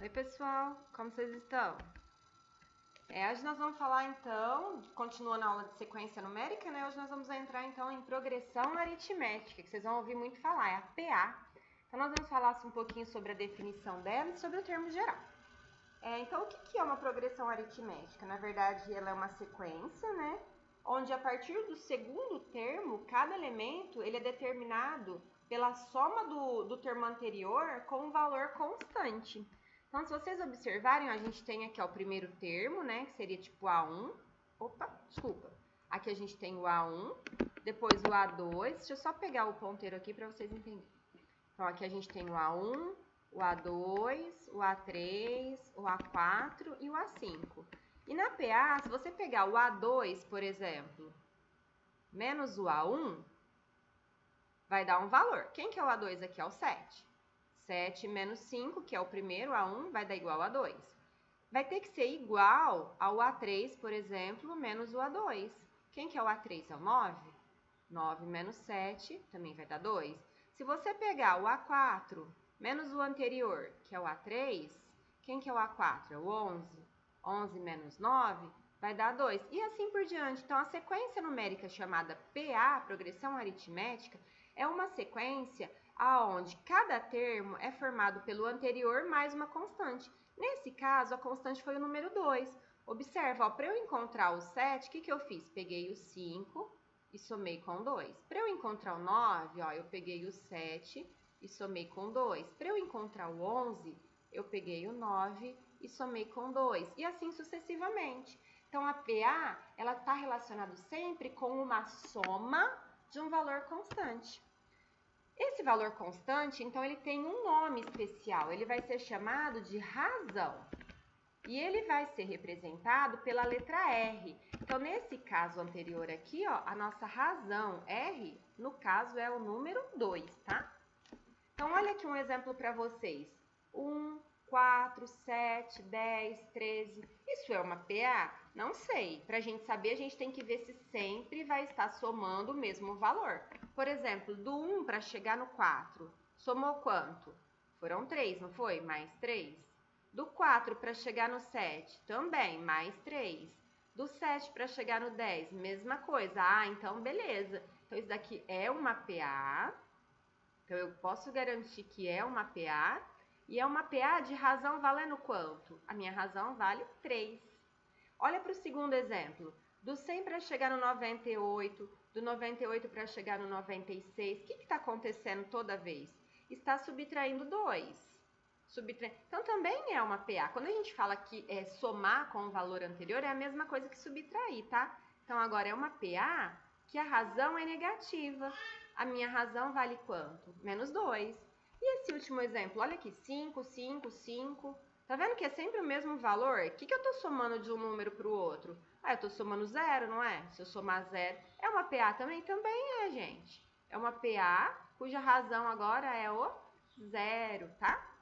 Oi, pessoal, como vocês estão? Hoje nós vamos falar então, continuando a aula de sequência numérica, né? Hoje nós vamos entrar então em progressão aritmética, que vocês vão ouvir muito falar, é a PA. Então nós vamos falar um pouquinho sobre a definição dela e sobre o termo geral. Então o que é uma progressão aritmética? Na verdade, ela é uma sequência, né? Onde a partir do segundo termo, cada elemento ele é determinado pela soma do termo anterior com um valor constante. Então, se vocês observarem, a gente tem aqui ó, o primeiro termo, né, que seria tipo A1. Opa, desculpa. Aqui a gente tem o A1, depois o A2. Deixa eu só pegar o ponteiro aqui para vocês entenderem. Então, aqui a gente tem o A1, o A2, o A3, o A4 e o A5. E na PA, se você pegar o A2, por exemplo, menos o A1, vai dar um valor. Quem que é o A2 aqui? É o 7. 7 menos 5, que é o primeiro, A1, vai dar igual a 2. Vai ter que ser igual ao A3, por exemplo, menos o A2. Quem que é o A3? É o 9. 9 menos 7 também vai dar 2. Se você pegar o A4 menos o anterior, que é o A3, quem que é o A4? É o 11. 11 menos 9 vai dar 2. E assim por diante. Então, a sequência numérica chamada PA, progressão aritmética, é uma sequência onde cada termo é formado pelo anterior mais uma constante. Nesse caso, a constante foi o número 2. Observa, para eu encontrar o 7, o que eu fiz? Peguei o 5 e somei com 2. Para eu encontrar o 9, ó, eu peguei o 7 e somei com 2. Para eu encontrar o 11, eu peguei o 9 e somei com 2. E assim sucessivamente. Então, a PA, ela está relacionada sempre com uma soma de um valor constante. Esse valor constante, então, ele tem um nome especial. Ele vai ser chamado de razão. E ele vai ser representado pela letra R. Então, nesse caso anterior aqui, ó, a nossa razão R, no caso, é o número 2, tá? Então, olha aqui um exemplo para vocês. 1, 4, 7, 10, 13. Isso é uma PA? Não sei. Para a gente saber, a gente tem que ver se sempre vai estar somando o mesmo valor. Por exemplo, do 1 para chegar no 4, somou quanto? Foram 3, não foi? Mais 3. Do 4 para chegar no 7, também, mais 3. Do 7 para chegar no 10, mesma coisa. Ah, então beleza. Então, isso daqui é uma PA. Então, eu posso garantir que é uma PA. E é uma PA de razão valendo quanto? A minha razão vale 3. Olha para o segundo exemplo. Do 100 para chegar no 98, do 98 para chegar no 96, o que está acontecendo toda vez? Está subtraindo 2. Então, também é uma PA. Quando a gente fala que é somar com o valor anterior, é a mesma coisa que subtrair, tá? Então, agora é uma PA que a razão é negativa. A minha razão vale quanto? Menos 2. E esse último exemplo, olha aqui, 5, 5, 5. Tá vendo que é sempre o mesmo valor? O que eu tô somando de um número para o outro? Ah, eu tô somando 0, não é? Se eu somar 0, é uma PA também? Também é, gente. É uma PA cuja razão agora é o 0, tá?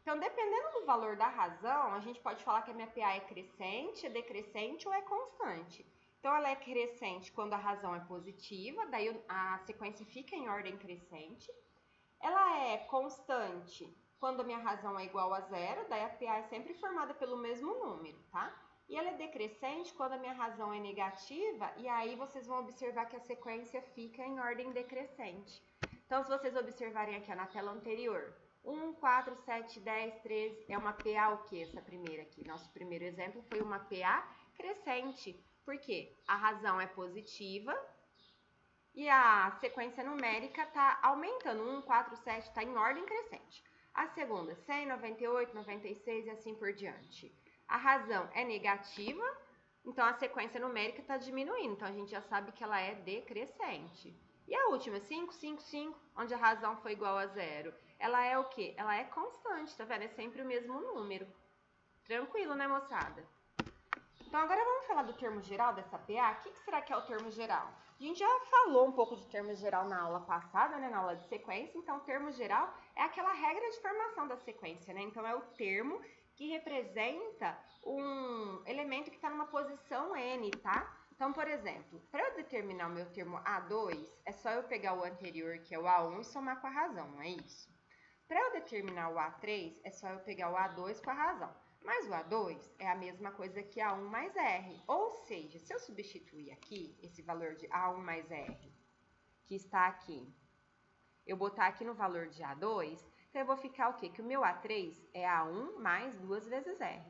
Então, dependendo do valor da razão, a gente pode falar que a minha PA é crescente, é decrescente ou é constante. Então, ela é crescente quando a razão é positiva, daí a sequência fica em ordem crescente. Ela é constante quando a minha razão é igual a 0, daí a PA é sempre formada pelo mesmo número, tá? E ela é decrescente quando a minha razão é negativa, e aí vocês vão observar que a sequência fica em ordem decrescente. Então, se vocês observarem aqui ó, na tela anterior, 1, 4, 7, 10, 13, é uma PA o quê? Essa primeira aqui, nosso primeiro exemplo foi uma PA crescente. Por quê? A razão é positiva e a sequência numérica está aumentando. 1, 4, 7 está em ordem crescente. A segunda, 100, 98, 96 e assim por diante. A razão é negativa, então a sequência numérica está diminuindo. Então, a gente já sabe que ela é decrescente. E a última, 5, 5, 5, onde a razão foi igual a 0. Ela é o quê? Ela é constante, tá vendo? É sempre o mesmo número. Tranquilo, né, moçada? Então, agora vamos falar do termo geral dessa PA. O que será que é o termo geral? A gente já falou um pouco de termo geral na aula passada, né, na aula de sequência. Então, o termo geral é aquela regra de formação da sequência, né? Então, é o termo que representa um elemento que está numa posição N, tá? Então, por exemplo, para eu determinar o meu termo A2, é só eu pegar o anterior, que é o A1, e somar com a razão, não é isso? Para eu determinar o A3, é só eu pegar o A2 com a razão. Mas o A2 é a mesma coisa que A1 mais R. Ou seja, se eu substituir aqui esse valor de A1 mais R, que está aqui, eu botar aqui no valor de A2, então eu vou ficar o quê? Que o meu A3 é A1 mais 2 vezes R.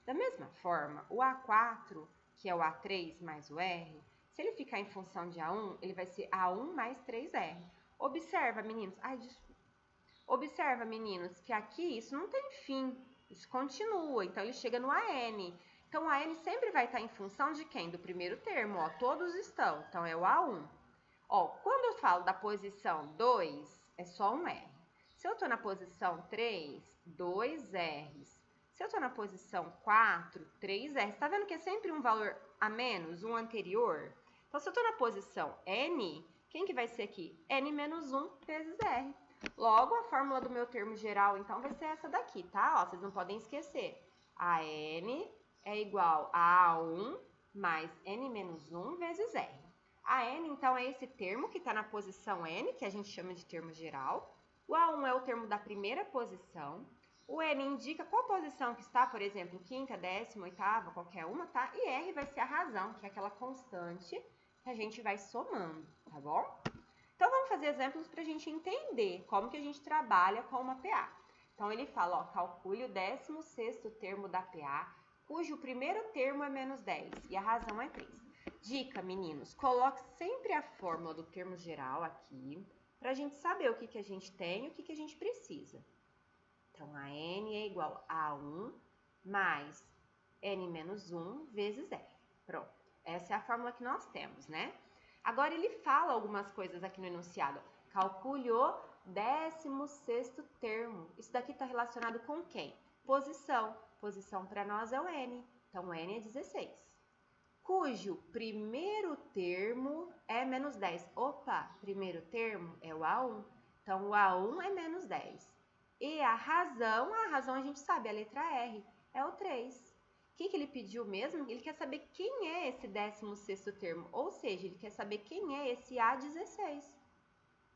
Da mesma forma, o A4, que é o A3 mais o R, se ele ficar em função de A1, ele vai ser A1 mais 3R. Observa, meninos. Observa, meninos, que aqui isso não tem fim. Isso continua. Então, ele chega no AN. Então, o AN sempre vai estar em função de quem? Do primeiro termo. Ó, todos estão. Então, é o A1. Ó, quando eu falo da posição 2, é só um R. Se eu estou na posição 3, 2 R's. Se eu estou na posição 4, 3 R's. Está vendo que é sempre um valor a menos, um anterior? Então, se eu estou na posição N, quem que vai ser aqui? N menos 1 vezes R. Logo, a fórmula do meu termo geral, então, vai ser essa daqui, tá? Ó, vocês não podem esquecer. A N é igual a A1 mais N menos 1 vezes R. A N, então, é esse termo que está na posição N, que a gente chama de termo geral. O A1 é o termo da primeira posição. O N indica qual posição que está, por exemplo, quinta, décima, oitava, qualquer uma, tá? E R vai ser a razão, que é aquela constante que a gente vai somando, tá bom? Então, vamos fazer exemplos para a gente entender como que a gente trabalha com uma PA. Então, ele fala, ó, calcule o 16º termo da PA, cujo primeiro termo é menos 10 e a razão é 3. Dica, meninos, coloque sempre a fórmula do termo geral aqui, para a gente saber o que, que a gente tem e o que, que a gente precisa. Então, a N é igual a 1 mais N menos 1 vezes R. Pronto, essa é a fórmula que nós temos, né? Agora, ele fala algumas coisas aqui no enunciado. Calcule o 16º termo. Isso daqui está relacionado com quem? Posição. Posição para nós é o N. Então, o N é 16. Cujo primeiro termo é menos 10. Opa, primeiro termo é o A1. Então, o A1 é menos 10. E a razão a gente sabe, a letra R, é o 3. O que ele pediu mesmo? Ele quer saber quem é esse 16º termo, ou seja, ele quer saber quem é esse A16.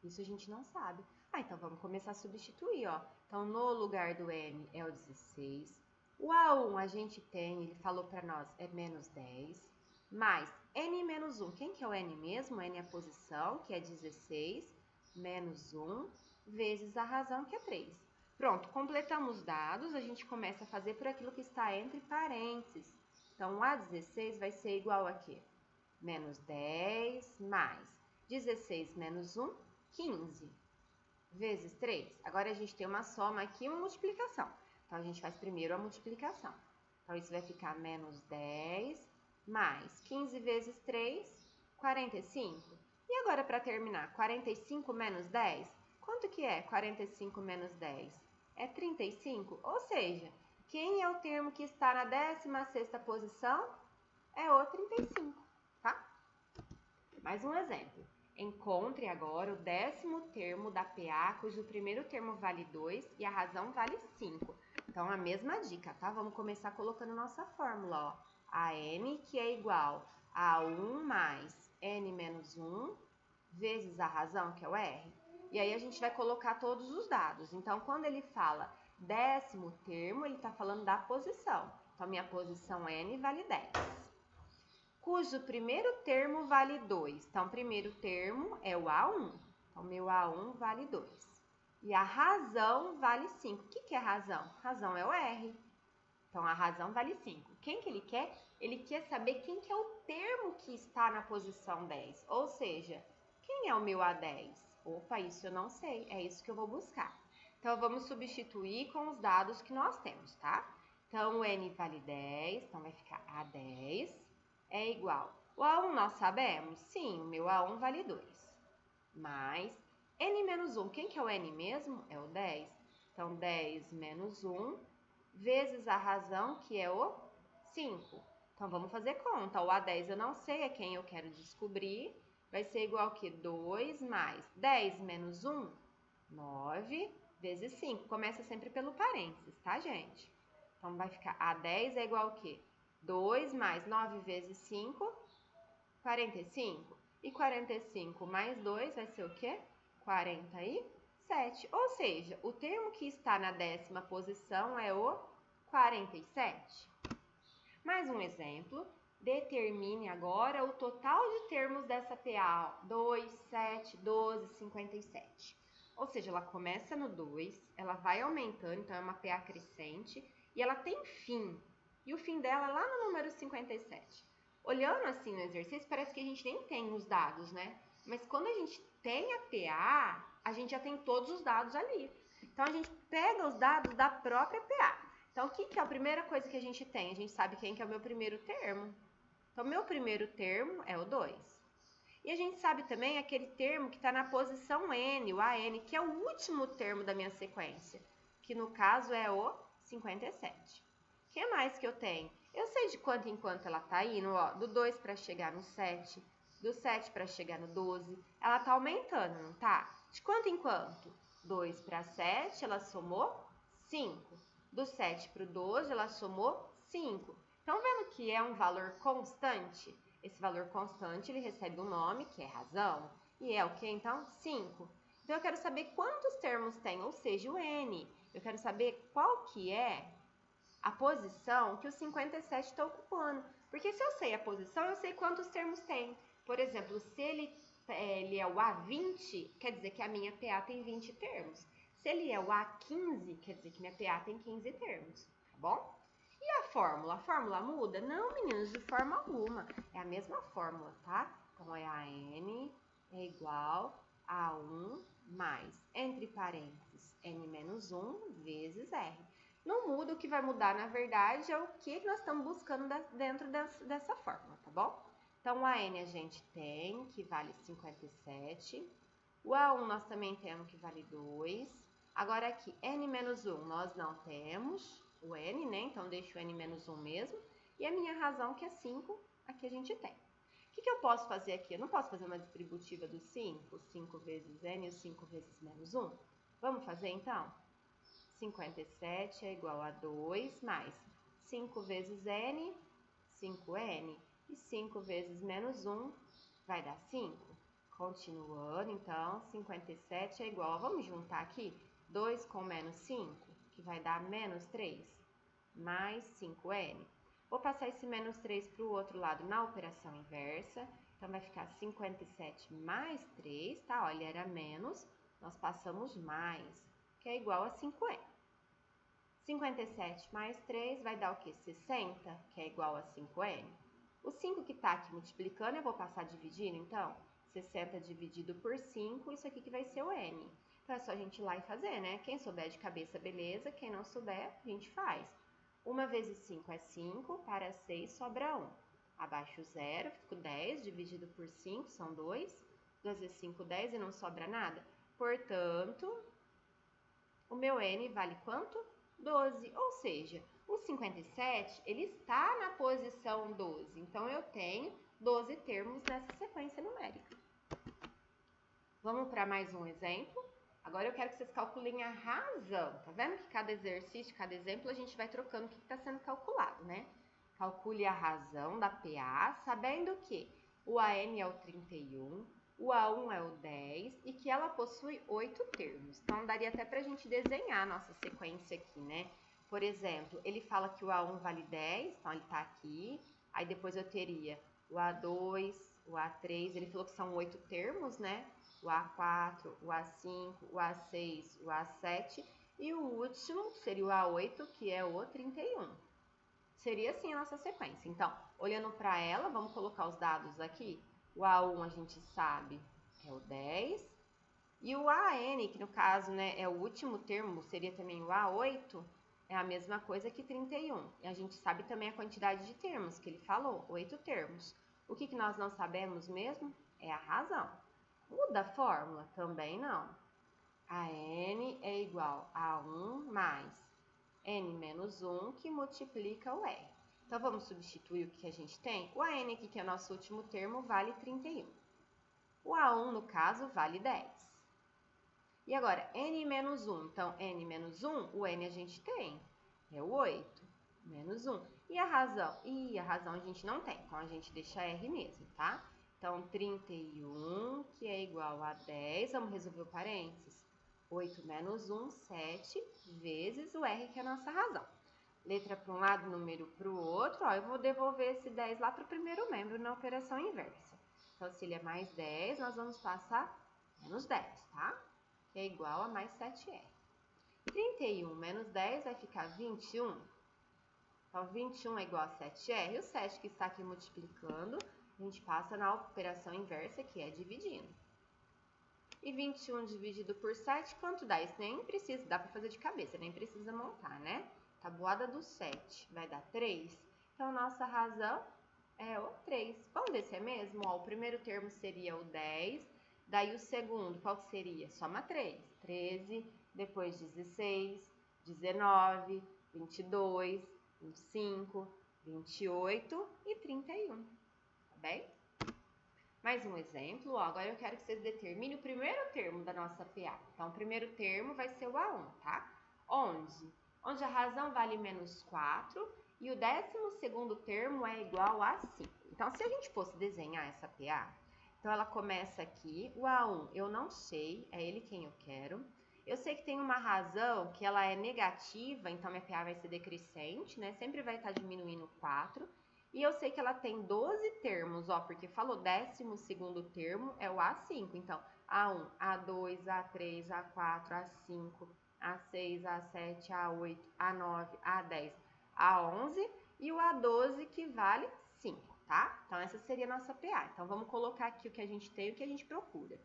Isso a gente não sabe. Então vamos começar a substituir, ó. Então, no lugar do N é o 16. O A1 a gente tem, ele falou para nós, é menos 10. Mais N menos 1. Quem que é o N mesmo? N é a posição, que é 16, menos 1, vezes a razão, que é 3. Pronto, completamos os dados, a gente começa a fazer por aquilo que está entre parênteses. Então, o A16 vai ser igual a quê? Menos 10 mais 16 menos 1, 15, vezes 3. Agora, a gente tem uma soma aqui e uma multiplicação. Então, a gente faz primeiro a multiplicação. Então, isso vai ficar menos 10 mais 15 vezes 3, 45. E agora, para terminar, 45 menos 10, quanto que é 45 menos 10? É 35, ou seja, quem é o termo que está na 16ª posição? É o 35, tá? Mais um exemplo. Encontre agora o 10º termo da PA, cujo primeiro termo vale 2 e a razão vale 5. Então, a mesma dica, tá? Vamos começar colocando nossa fórmula, ó. A N, que é igual a 1 mais N menos 1, vezes a razão, que é o R. E aí, a gente vai colocar todos os dados. Então, quando ele fala 10º termo, ele está falando da posição. Então, minha posição N vale 10. Cujo primeiro termo vale 2. Então, o primeiro termo é o A1. Então, meu A1 vale 2. E a razão vale 5. O que é razão? Razão é o R. Então, a razão vale 5. Quem que ele quer? Ele quer saber quem que é o termo que está na posição 10. Ou seja, quem é o meu A10? Opa, isso eu não sei. É isso que eu vou buscar. Então, vamos substituir com os dados que nós temos, tá? Então, o N vale 10. Então, vai ficar A10 é igual. O A1 nós sabemos? Sim, o meu A1 vale 2. Mais N menos 1. Quem que é o N mesmo? É o 10. Então, 10 menos 1 vezes a razão, que é o 5. Então, vamos fazer conta. O A10 eu não sei, é quem eu quero descobrir. Vai ser igual a quê? 2 mais 10 menos 1, 9, vezes 5. Começa sempre pelo parênteses, tá, gente? Então, vai ficar A10 é igual a quê? 2 mais 9 vezes 5, 45. E 45 mais 2 vai ser o quê? 47. 7. Ou seja, o termo que está na 10ª posição é o 47. Mais um exemplo. Determine agora o total de termos dessa PA. 2, 7, 12, 57. Ou seja, ela começa no 2, ela vai aumentando, então é uma PA crescente, e ela tem fim. E o fim dela é lá no número 57. Olhando assim no exercício, parece que a gente nem tem os dados, né? Mas quando a gente tem a PA, a gente já tem todos os dados ali. Então, a gente pega os dados da própria PA. Então, o que é a primeira coisa que a gente tem? A gente sabe quem que é o meu primeiro termo. Então, meu primeiro termo é o 2. E a gente sabe também aquele termo que está na posição N, o AN, que é o último termo da minha sequência, que no caso é o 57. O que mais que eu tenho? Eu sei de quanto em quanto ela está indo, ó, do 2 para chegar no 7, do 7 para chegar no 12, ela está aumentando, não tá? De quanto em quanto? 2 para 7, ela somou 5. Do 7 para o 12, ela somou 5. Então, vendo que é um valor constante? Esse valor constante, ele recebe um nome, que é razão. E é o que, então? 5. Então, eu quero saber quantos termos tem, ou seja, o N. Eu quero saber qual que é a posição que o 57 está ocupando. Porque se eu sei a posição, eu sei quantos termos tem. Por exemplo, se ele é o A20, quer dizer que a minha PA tem 20 termos. Se ele é o A15, quer dizer que minha PA tem 15 termos, tá bom? E a fórmula? A fórmula muda? Não, meninos, de forma alguma. É a mesma fórmula, tá? Então, é a N é igual a 1 mais, entre parênteses, N menos 1 vezes R. Não muda, o que vai mudar, na verdade, é o que nós estamos buscando dentro dessa fórmula, tá bom? Então, o AN a gente tem, que vale 57. O A1 nós também temos, que vale 2. Agora, aqui, N menos 1 nós não temos o N, né? Então, deixo o N menos 1 mesmo. E a minha razão, que é 5, aqui a gente tem. O que eu posso fazer aqui? Eu não posso fazer uma distributiva do 5, 5 vezes N e 5 vezes menos 1? Vamos fazer, então? 57 é igual a 2 mais 5 vezes N, 5N. E 5 vezes menos 1 vai dar 5. Continuando, então, 57 é igual, vamos juntar aqui, 2 com menos 5, que vai dar menos 3, mais 5N. Vou passar esse menos 3 para o outro lado na operação inversa, então vai ficar 57 mais 3, tá? Olha, era menos, nós passamos mais, que é igual a 5N. 57 mais 3 vai dar o quê? 60, que é igual a 5N. O 5 que está aqui multiplicando, eu vou passar dividindo, então, 60 dividido por 5, isso aqui que vai ser o N. Então, é só a gente ir lá e fazer, né? Quem souber de cabeça, beleza. Quem não souber, a gente faz. 1 vezes 5 é 5, para 6 sobra 1. Abaixo 0, fico 10, dividido por 5, são 2. 2 vezes 5, 10 e não sobra nada. Portanto, o meu N vale quanto? 12, ou seja, o 57, ele está na posição 12. Então, eu tenho 12 termos nessa sequência numérica. Vamos para mais um exemplo. Agora, eu quero que vocês calculem a razão. Tá vendo que cada exercício, cada exemplo, a gente vai trocando o que está sendo calculado, né? Calcule a razão da PA, sabendo que o AN é o 31, o A1 é o 10 e que ela possui 8 termos. Então, daria até para a gente desenhar a nossa sequência aqui, né? Por exemplo, ele fala que o A1 vale 10, então ele está aqui. Aí depois eu teria o A2, o A3, ele falou que são 8 termos, né? O A4, o A5, o A6, o A7 e o último seria o A8, que é o 31. Seria assim a nossa sequência. Então, olhando para ela, vamos colocar os dados aqui. O A1 a gente sabe que é o 10. E o AN, que no caso, né, é o último termo, seria também o A8, é a mesma coisa que 31. E a gente sabe também a quantidade de termos que ele falou, 8 termos. O que nós não sabemos mesmo é a razão. Muda a fórmula? Também não. A N é igual a 1 mais N menos 1, que multiplica o R. Então, vamos substituir o que a gente tem? O AN aqui, que é o nosso último termo, vale 31. O A1, no caso, vale 10. E agora, N menos 1. Então, N menos 1, o N a gente tem. É o 8, menos 1. E a razão? A razão a gente não tem, então a gente deixa R mesmo, tá? Então, 31, que é igual a 10. Vamos resolver o parênteses. 8 menos 1, 7, vezes o R, que é a nossa razão. Letra para um lado, número para o outro. Ó, eu vou devolver esse 10 lá para o primeiro membro na operação inversa. Então, se ele é mais 10, nós vamos passar menos 10, tá? Que é igual a mais 7R. 31 menos 10 vai ficar 21. Então, 21 é igual a 7R. O 7 que está aqui multiplicando, a gente passa na operação inversa, que é dividindo. E 21 dividido por 7, quanto dá? Isso nem precisa, dá para fazer de cabeça, nem precisa montar, né? Tabuada do 7 vai dar 3. Então, nossa razão é o 3. Vamos ver se é mesmo? Ó, o primeiro termo seria o 10. Daí, o segundo, qual que seria? Soma 3. 13, depois 16, 19, 22, 25, 28 e 31. Tá bem? Mais um exemplo, ó, agora eu quero que vocês determinem o primeiro termo da nossa PA. Então, o primeiro termo vai ser o A1, tá? Onde a razão vale menos 4 e o 12º termo é igual a 5. Então, se a gente fosse desenhar essa PA, então ela começa aqui, o A1 eu não sei, é ele quem eu quero. Eu sei que tem uma razão que ela é negativa, então minha PA vai ser decrescente, né? Sempre vai estar diminuindo 4. E eu sei que ela tem 12 termos, ó, porque falou 12º termo é o A5. Então, A1, A2, A3, A4, A5, A6, A7, A8, A9, A10, A11 e o A12 que vale 5, tá? Então, essa seria a nossa PA. Então, vamos colocar aqui o que a gente tem e o que a gente procura.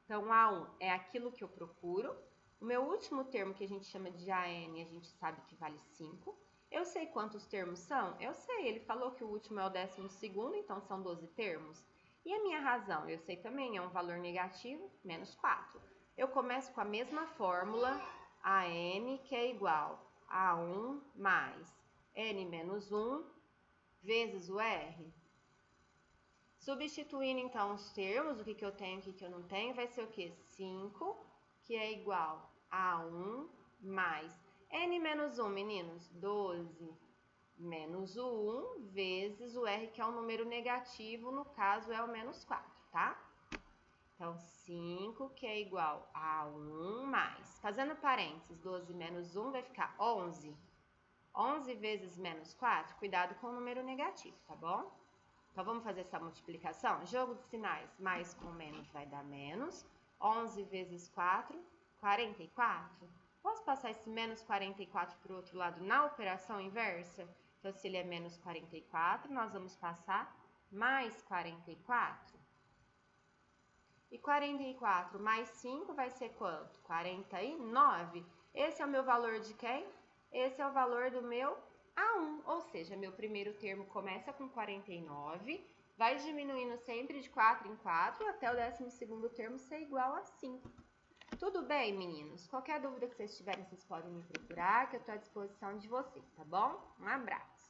Então, A1 é aquilo que eu procuro. O meu último termo, que a gente chama de AN, a gente sabe que vale 5. Eu sei quantos termos são? Eu sei, ele falou que o último é o 12º, então são 12 termos. E a minha razão? Eu sei também, é um valor negativo, menos 4. Eu começo com a mesma fórmula, a n, que é igual a 1 mais n menos 1 vezes o r. Substituindo, então, os termos, o que eu tenho e o que eu não tenho, vai ser o quê? 5, que é igual a 1 mais n menos 1, meninos, 12 menos o 1 vezes o r, que é um número negativo, no caso é o menos 4, tá? Então, 5, que é igual a 1 mais, fazendo parênteses, 12 menos 1 vai ficar 11. 11 vezes menos 4, cuidado com o número negativo, tá bom? Então, vamos fazer essa multiplicação? Jogo de sinais, mais com menos vai dar menos. 11 vezes 4, 44. Posso passar esse menos 44 para o outro lado na operação inversa? Então, se ele é menos 44, nós vamos passar mais 44. E 44 mais 5 vai ser quanto? 49. Esse é o meu valor de quem? Esse é o valor do meu A1, ou seja, meu primeiro termo começa com 49, vai diminuindo sempre de 4 em 4, até o 12º termo ser igual a 5. Tudo bem, meninos? Qualquer dúvida que vocês tiverem, vocês podem me procurar, que eu estou à disposição de vocês, tá bom? Um abraço!